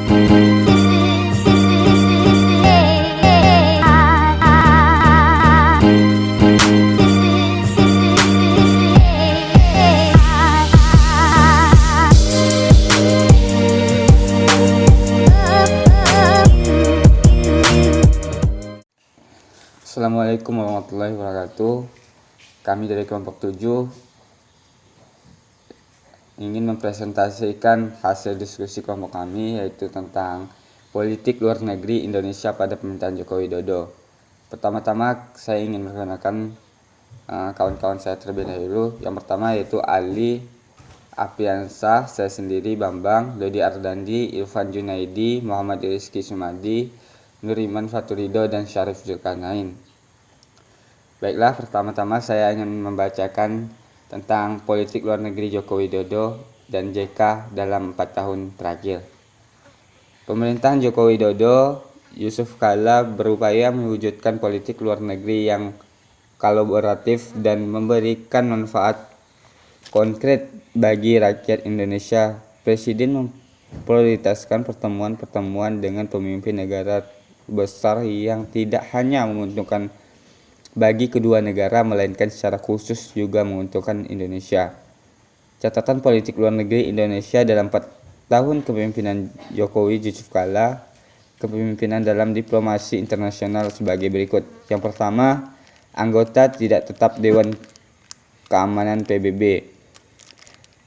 Assalamualaikum warahmatullahi wabarakatuh. Kami dari kelompok 7 ingin mempresentasikan hasil diskusi kelompok kami, yaitu tentang politik luar negeri Indonesia pada pemerintahan Joko Widodo. Pertama-tama saya ingin memperkenalkan kawan-kawan saya terlebih dahulu. Yang pertama yaitu Ali Apriansah, saya sendiri Bambang, Dodi Ardandi, Irfan Junaidi, Muhammad Rizky Sumadi, Nuriman Faturido, dan Syarif Zulkarnain. Baiklah, pertama-tama saya ingin membacakan tentang politik luar negeri Joko Widodo dan JK dalam 4 tahun terakhir. Pemerintahan Joko Widodo Yusuf Kala berupaya mewujudkan politik luar negeri yang kolaboratif dan memberikan manfaat konkret bagi rakyat Indonesia. Presiden memprioritaskan pertemuan-pertemuan dengan pemimpin negara besar yang tidak hanya menguntungkan bagi kedua negara, melainkan secara khusus juga menguntungkan Indonesia. Catatan politik luar negeri Indonesia dalam 4 tahun kepemimpinan Jokowi Yusuf Kala. Kepemimpinan dalam diplomasi internasional sebagai berikut. Yang pertama, anggota tidak tetap Dewan Keamanan PBB.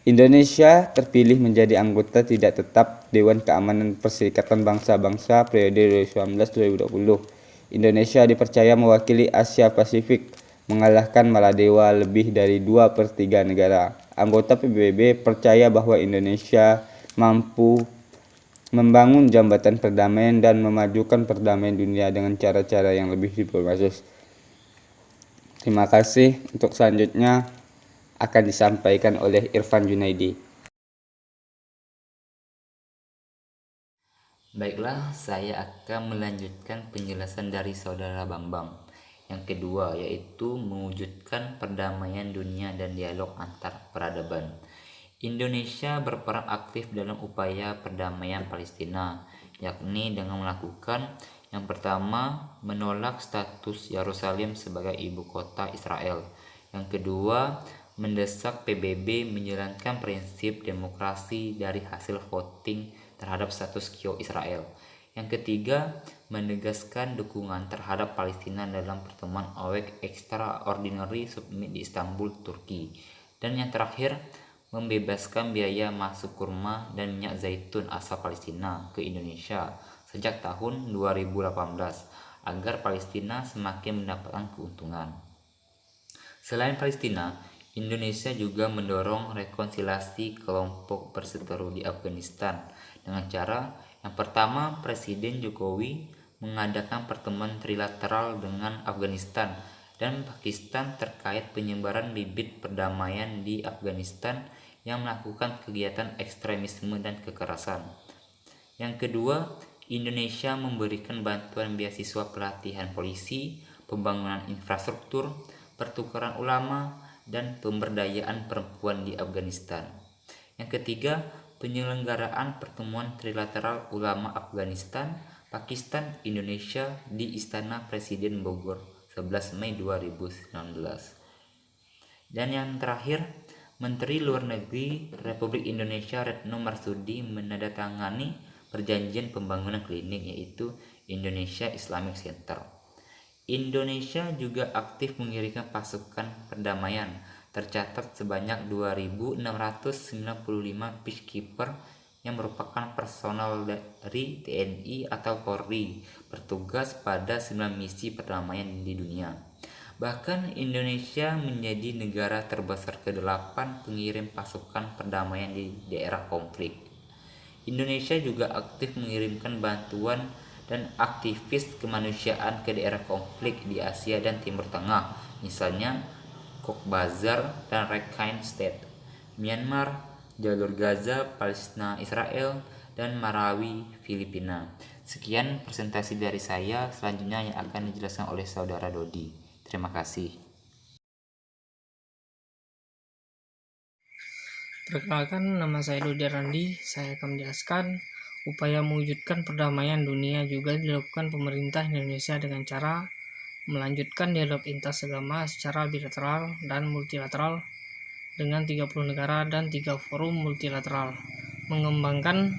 Indonesia terpilih menjadi anggota tidak tetap Dewan Keamanan Perserikatan Bangsa-Bangsa periode 2019-2020. Indonesia dipercaya mewakili Asia Pasifik, mengalahkan Maladewa lebih dari 2/3 negara. Anggota PBB percaya bahwa Indonesia mampu membangun jambatan perdamaian dan memajukan perdamaian dunia dengan cara-cara yang lebih diplomatis. Terima kasih. Untuk selanjutnya akan disampaikan oleh Irfan Junaidi. Baiklah, saya akan melanjutkan penjelasan dari saudara Bambang. Yang kedua yaitu mewujudkan perdamaian dunia dan dialog antar peradaban. Indonesia berperan aktif dalam upaya perdamaian Palestina, yakni dengan melakukan yang pertama, menolak status Yerusalem sebagai ibu kota Israel. Yang kedua, mendesak PBB menjalankan prinsip demokrasi dari hasil voting terhadap status quo Israel. Yang ketiga, menegaskan dukungan terhadap Palestina dalam pertemuan OPEC Extraordinary Summit di Istanbul, Turki. Dan yang terakhir, membebaskan biaya masuk kurma dan minyak zaitun asal Palestina ke Indonesia sejak tahun 2018 agar Palestina semakin mendapatkan keuntungan. Selain Palestina, Indonesia juga mendorong rekonsiliasi kelompok berseteru di Afghanistan dengan cara yang pertama, Presiden Jokowi mengadakan pertemuan trilateral dengan Afghanistan dan Pakistan terkait penyebaran bibit perdamaian di Afghanistan yang melakukan kegiatan ekstremisme dan kekerasan. Yang kedua, Indonesia memberikan bantuan beasiswa pelatihan polisi, pembangunan infrastruktur, pertukaran ulama, dan pemberdayaan perempuan di Afghanistan. Yang ketiga, penyelenggaraan pertemuan trilateral ulama Afghanistan, Pakistan, Indonesia di Istana Presiden Bogor 11 Mei 2019. Dan yang terakhir, Menteri Luar Negeri Republik Indonesia Retno Marsudi menandatangani perjanjian pembangunan klinik yaitu Indonesia Islamic Center. Indonesia juga aktif mengirimkan pasukan perdamaian, tercatat sebanyak 2.695 peacekeeper yang merupakan personal dari TNI atau Polri bertugas pada 9 misi perdamaian di dunia. Bahkan Indonesia menjadi negara terbesar ke-8 pengirim pasukan perdamaian di daerah konflik. Indonesia juga aktif mengirimkan bantuan dan aktivis kemanusiaan ke daerah konflik di Asia dan Timur Tengah, misalnya Cox's Bazar dan Rakhine State, Myanmar, Jalur Gaza, Palestina, Israel, dan Marawi, Filipina. Sekian presentasi dari saya, selanjutnya yang akan dijelaskan oleh saudara Dodi. Terima kasih. Perkenalkan, nama saya Dodi Randi. Saya akan menjelaskan Upaya mewujudkan perdamaian dunia juga dilakukan pemerintah Indonesia dengan cara melanjutkan dialog lintas agama secara bilateral dan multilateral dengan 30 negara dan 3 forum multilateral, mengembangkan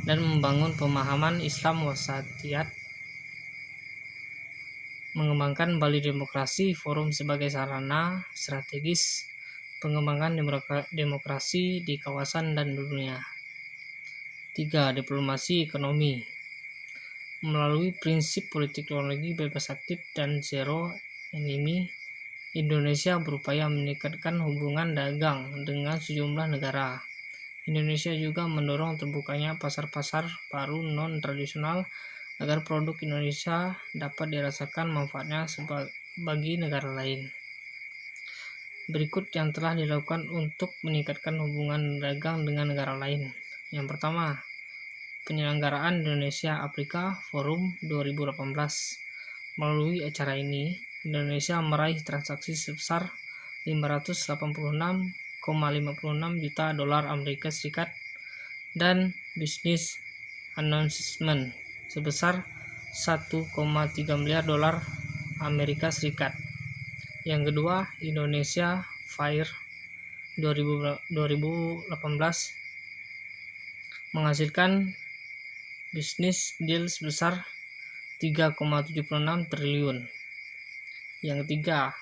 dan membangun pemahaman Islam wasatiyat, mengembangkan Bali Demokrasi Forum sebagai sarana strategis pengembangan demokrasi di kawasan dan dunia. 3. Diplomasi ekonomi. Melalui prinsip politik luar negeri bebas aktif dan zero enemy, Indonesia berupaya meningkatkan hubungan dagang dengan sejumlah negara. Indonesia juga mendorong terbukanya pasar-pasar baru non-tradisional agar produk Indonesia dapat dirasakan manfaatnya bagi negara lain. Berikut yang telah dilakukan untuk meningkatkan hubungan dagang dengan negara lain. Yang pertama, penyelenggaraan Indonesia Afrika Forum 2018. Melalui acara ini, Indonesia meraih transaksi sebesar 586,56 juta dolar Amerika Serikat dan bisnis announcement sebesar 1,3 miliar dolar Amerika Serikat. Yang kedua, Indonesia Fair 2018 menghasilkan bisnis deal sebesar 3,76 triliun. Yang ketiga,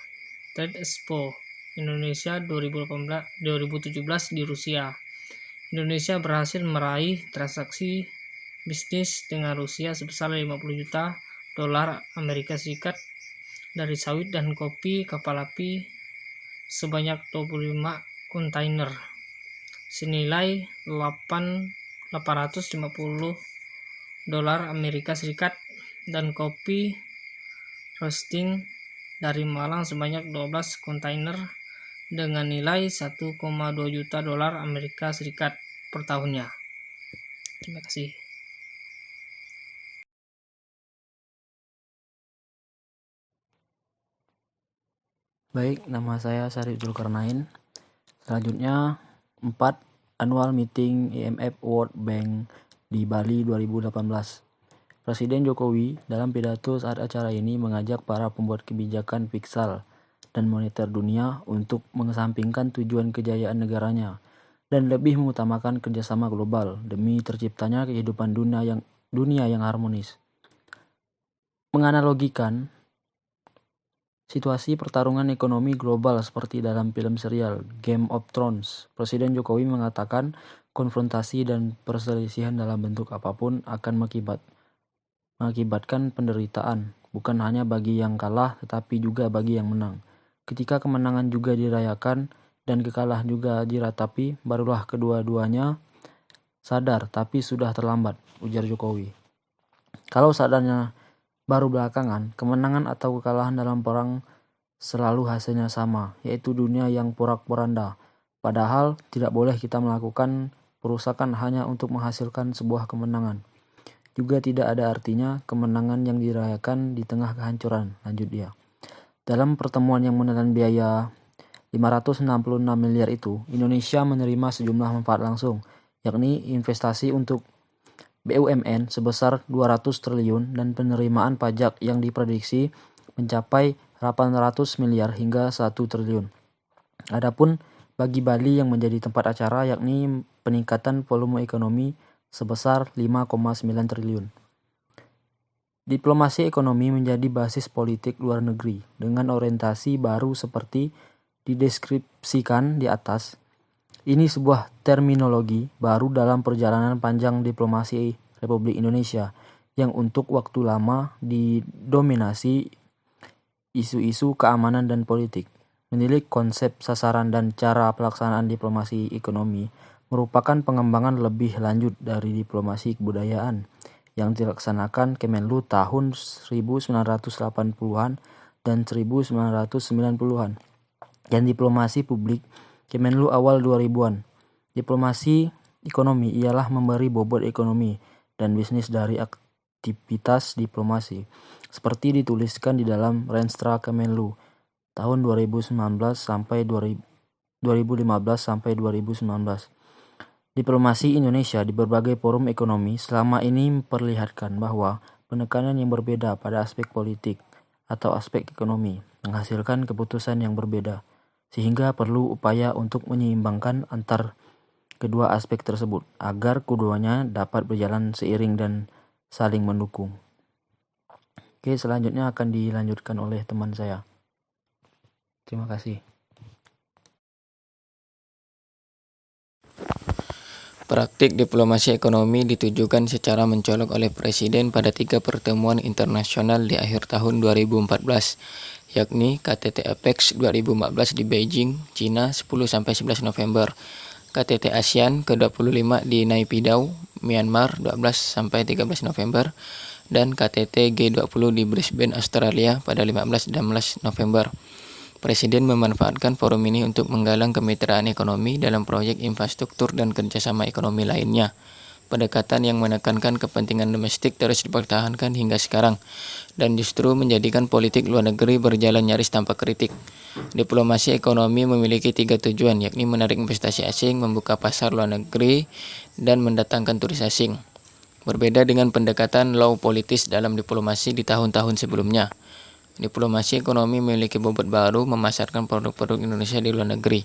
Trade Expo Indonesia 2017 di Rusia. Indonesia berhasil meraih transaksi bisnis dengan Rusia sebesar 50 juta dolar Amerika Serikat dari sawit dan kopi kapal api sebanyak 25 kontainer senilai 850 dolar Amerika Serikat dan kopi roasting dari Malang sebanyak 12 kontainer dengan nilai 1,2 juta dolar Amerika Serikat per tahunnya. Terima kasih. Baik, nama saya Syarif Zulkarnain. Selanjutnya, 4. Annual Meeting IMF World Bank di Bali 2018. Presiden Jokowi dalam pidato saat acara ini mengajak para pembuat kebijakan fiskal dan moneter dunia untuk mengesampingkan tujuan kejayaan negaranya dan lebih mengutamakan kerjasama global demi terciptanya kehidupan dunia yang harmonis. Menganalogikan situasi pertarungan ekonomi global seperti dalam film serial Game of Thrones, Presiden Jokowi mengatakan konfrontasi dan perselisihan dalam bentuk apapun akan mengakibatkan penderitaan, bukan hanya bagi yang kalah tetapi juga bagi yang menang. Ketika kemenangan juga dirayakan dan kekalahan juga diratapi, barulah kedua-duanya sadar tapi sudah terlambat, ujar Jokowi. Kalau sadarnya baru belakangan, kemenangan atau kekalahan dalam perang selalu hasilnya sama, yaitu dunia yang porak-poranda. Padahal tidak boleh kita melakukan perusakan hanya untuk menghasilkan sebuah kemenangan. Juga tidak ada artinya kemenangan yang dirayakan di tengah kehancuran, lanjut dia. Dalam pertemuan yang menelan biaya 566 miliar itu, Indonesia menerima sejumlah manfaat langsung, yakni investasi untuk BUMN sebesar 200 triliun dan penerimaan pajak yang diprediksi mencapai 800 miliar hingga 1 triliun. Adapun bagi Bali yang menjadi tempat acara yakni peningkatan volume ekonomi sebesar 5,9 triliun. Diplomasi ekonomi menjadi basis politik luar negeri dengan orientasi baru seperti dideskripsikan di atas. Ini sebuah terminologi baru dalam perjalanan panjang diplomasi Republik Indonesia yang untuk waktu lama didominasi isu-isu keamanan dan politik. Menilik konsep sasaran dan cara pelaksanaan diplomasi ekonomi merupakan pengembangan lebih lanjut dari diplomasi kebudayaan yang dilaksanakan Kemenlu tahun 1980-an dan 1990-an dan diplomasi publik Kemenlu awal 2000-an. Diplomasi ekonomi ialah memberi bobot ekonomi dan bisnis dari aktivitas diplomasi, seperti dituliskan di dalam Renstra Kemenlu tahun 2019 sampai 2015 sampai 2019. Diplomasi Indonesia di berbagai forum ekonomi selama ini memperlihatkan bahwa penekanan yang berbeda pada aspek politik atau aspek ekonomi menghasilkan keputusan yang berbeda, sehingga perlu upaya untuk menyeimbangkan antar kedua aspek tersebut agar keduanya dapat berjalan seiring dan saling mendukung. Oke, selanjutnya akan dilanjutkan oleh teman saya. Terima kasih. Praktik diplomasi ekonomi ditujukan secara mencolok oleh Presiden pada 3 pertemuan internasional di akhir tahun 2014, yakni KTT APEX 2014 di Beijing, Cina 10-11 November, KTT ASEAN ke-25 di Naypyidaw, Myanmar 12-13 November, dan KTT G20 di Brisbane, Australia pada 15-16 November. Presiden memanfaatkan forum ini untuk menggalang kemitraan ekonomi dalam proyek infrastruktur dan kerjasama ekonomi lainnya. Pendekatan yang menekankan kepentingan domestik terus dipertahankan hingga sekarang, dan justru menjadikan politik luar negeri berjalan nyaris tanpa kritik. Diplomasi ekonomi memiliki 3 tujuan, yakni menarik investasi asing, membuka pasar luar negeri, dan mendatangkan turis asing. Berbeda dengan pendekatan law politis dalam diplomasi di tahun-tahun sebelumnya. Diplomasi ekonomi memiliki bobot baru memasarkan produk-produk Indonesia di luar negeri.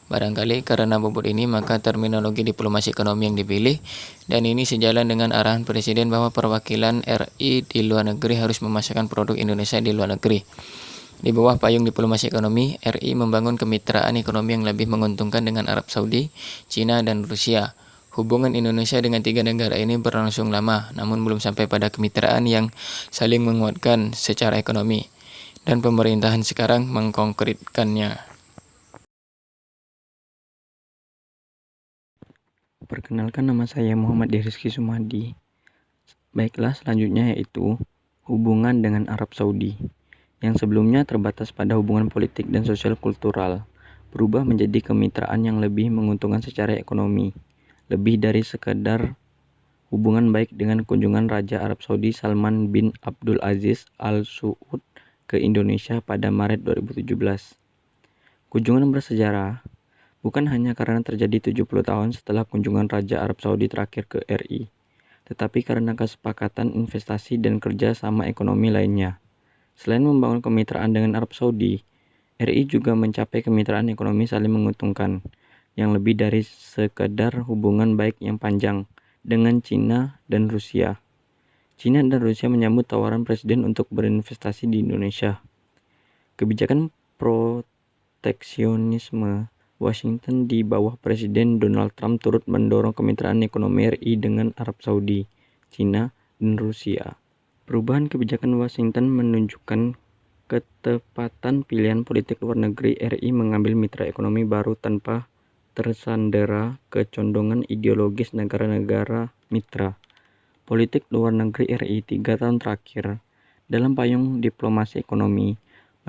Barangkali karena bobot ini maka terminologi diplomasi ekonomi yang dipilih, dan ini sejalan dengan arahan Presiden bahwa perwakilan RI di luar negeri harus memasarkan produk Indonesia di luar negeri. Di bawah payung diplomasi ekonomi, RI membangun kemitraan ekonomi yang lebih menguntungkan dengan Arab Saudi, Cina, dan Rusia. Hubungan Indonesia dengan 3 negara ini berlangsung lama, namun belum sampai pada kemitraan yang saling menguatkan secara ekonomi, dan pemerintahan sekarang mengkonkretkannya. Perkenalkan, nama saya Muhammad Rizky Sumadi. Baiklah, selanjutnya yaitu hubungan dengan Arab Saudi, yang sebelumnya terbatas pada hubungan politik dan sosial kultural, berubah menjadi kemitraan yang lebih menguntungkan secara ekonomi. Lebih dari sekadar hubungan baik dengan kunjungan Raja Arab Saudi Salman bin Abdul Aziz Al Saud ke Indonesia pada Maret 2017. Kunjungan bersejarah bukan hanya karena terjadi 70 tahun setelah kunjungan Raja Arab Saudi terakhir ke RI, tetapi karena kesepakatan investasi dan kerja sama ekonomi lainnya. Selain membangun kemitraan dengan Arab Saudi, RI juga mencapai kemitraan ekonomi saling menguntungkan yang lebih dari sekadar hubungan baik yang panjang dengan Cina dan Rusia. Cina dan Rusia menyambut tawaran Presiden untuk berinvestasi di Indonesia. Kebijakan proteksionisme Washington di bawah Presiden Donald Trump turut mendorong kemitraan ekonomi RI dengan Arab Saudi, Cina, dan Rusia. Perubahan kebijakan Washington menunjukkan ketepatan pilihan politik luar negeri RI mengambil mitra ekonomi baru tanpa tersandera kecondongan ideologis negara-negara mitra. Politik luar negeri RI 3 tahun terakhir dalam payung diplomasi ekonomi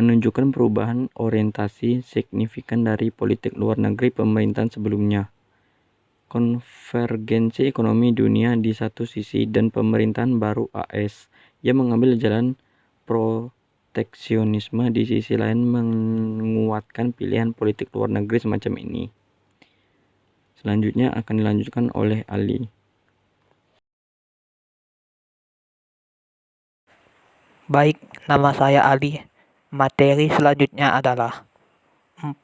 menunjukkan perubahan orientasi signifikan dari politik luar negeri pemerintahan sebelumnya. Konvergensi ekonomi dunia di satu sisi dan pemerintahan baru AS yang mengambil jalan proteksionisme di sisi lain menguatkan pilihan politik luar negeri semacam ini. Selanjutnya akan dilanjutkan oleh Ali. Baik, nama saya Ali. Materi selanjutnya adalah 4.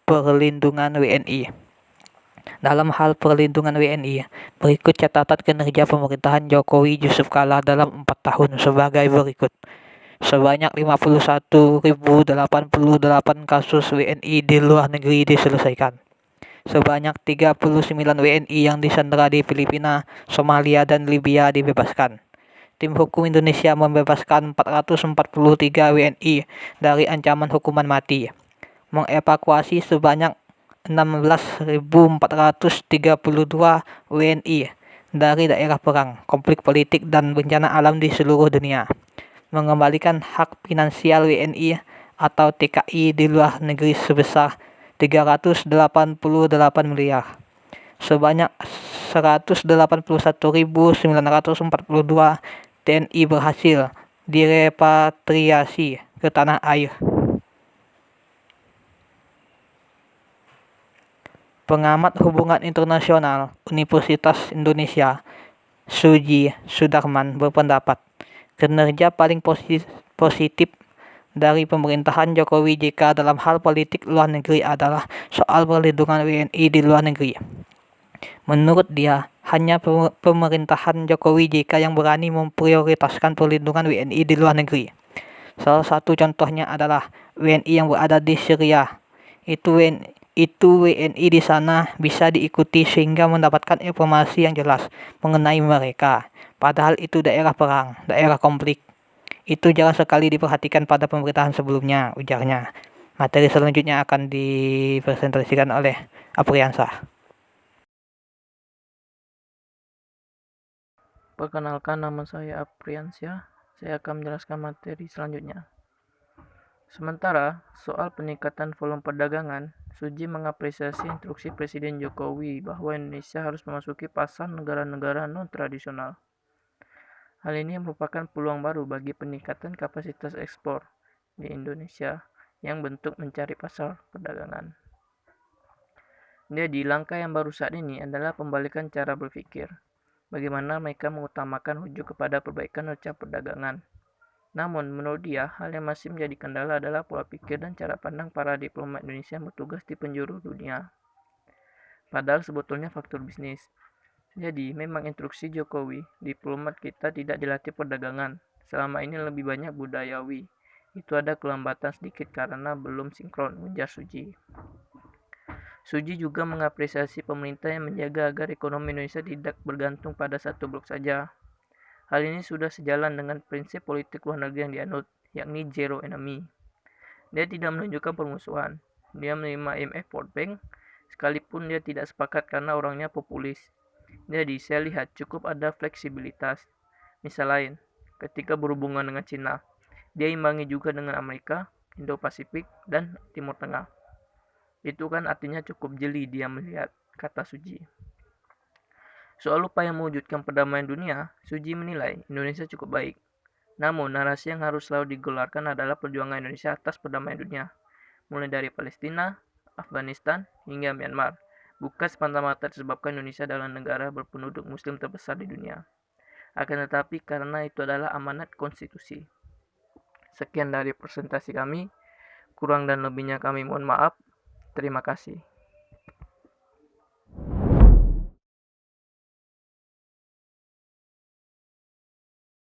Perlindungan WNI. Dalam hal perlindungan WNI, berikut catatan kinerja pemerintahan Jokowi Yusuf Kala dalam 4 tahun sebagai berikut. Sebanyak 51.088 kasus WNI di luar negeri diselesaikan. Sebanyak 39 WNI yang disandera di Filipina, Somalia, dan Libya dibebaskan. Tim Hukum Indonesia membebaskan 443 WNI dari ancaman hukuman mati. Mengevakuasi sebanyak 16.432 WNI dari daerah perang, konflik politik, dan bencana alam di seluruh dunia. Mengembalikan hak finansial WNI atau TKI di luar negeri sebesar 388 miliar. Sebanyak 181.942 TNI berhasil direpatriasi ke tanah air. Pengamat hubungan internasional Universitas Indonesia, Suji Sudarman berpendapat, kinerja paling positif dari pemerintahan Jokowi JK dalam hal politik luar negeri adalah soal perlindungan WNI di luar negeri. Menurut dia, hanya pemerintahan Jokowi JK yang berani memprioritaskan perlindungan WNI di luar negeri. Salah satu contohnya adalah WNI yang berada di Syria. Itu WNI di sana bisa diikuti sehingga mendapatkan informasi yang jelas mengenai mereka. Padahal itu daerah perang, daerah konflik. Itu jarang sekali diperhatikan pada pemerintahan sebelumnya, ujarnya. Materi selanjutnya akan dipresentasikan oleh Apriansah. Perkenalkan, nama saya Apriansyah. Saya akan menjelaskan materi selanjutnya. Sementara soal peningkatan volume perdagangan, Suji mengapresiasi instruksi Presiden Jokowi bahwa Indonesia harus memasuki pasar negara-negara non-tradisional. Hal ini merupakan peluang baru bagi peningkatan kapasitas ekspor di Indonesia yang bentuk mencari pasar perdagangan. Jadi, langkah yang baru saat ini adalah pembalikan cara berpikir. Bagaimana mereka mengutamakan rujuk kepada perbaikan neraca perdagangan. Namun, menurut dia, hal yang masih menjadi kendala adalah pola pikir dan cara pandang para diplomat Indonesia yang bertugas di penjuru dunia. Padahal sebetulnya faktor bisnis. Jadi, memang instruksi Jokowi, diplomat kita tidak dilatih perdagangan. Selama ini lebih banyak budayawi. Itu ada kelambatan sedikit karena belum sinkron, ujar Suji. Suji juga mengapresiasi pemerintah yang menjaga agar ekonomi Indonesia tidak bergantung pada satu blok saja. Hal ini sudah sejalan dengan prinsip politik luar negeri yang dianut, yakni zero enemy. Dia tidak menunjukkan permusuhan. Dia menerima IMF World Bank, sekalipun dia tidak sepakat karena orangnya populis. Jadi, saya lihat cukup ada fleksibilitas. Misal lain, ketika berhubungan dengan Cina, dia imbangi juga dengan Amerika, Indo-Pasifik, dan Timur Tengah. Itu kan artinya cukup jeli dia melihat, kata Suji. Soal upaya mewujudkan perdamaian dunia, Suji menilai Indonesia cukup baik. Namun, narasi yang harus selalu digelarkan adalah perjuangan Indonesia atas perdamaian dunia, mulai dari Palestina, Afghanistan, hingga Myanmar. Bukan semata-mata disebabkan Indonesia adalah negara berpenduduk muslim terbesar di dunia. Akan tetapi karena itu adalah amanat konstitusi. Sekian dari presentasi kami. Kurang dan lebihnya kami mohon maaf. Terima kasih.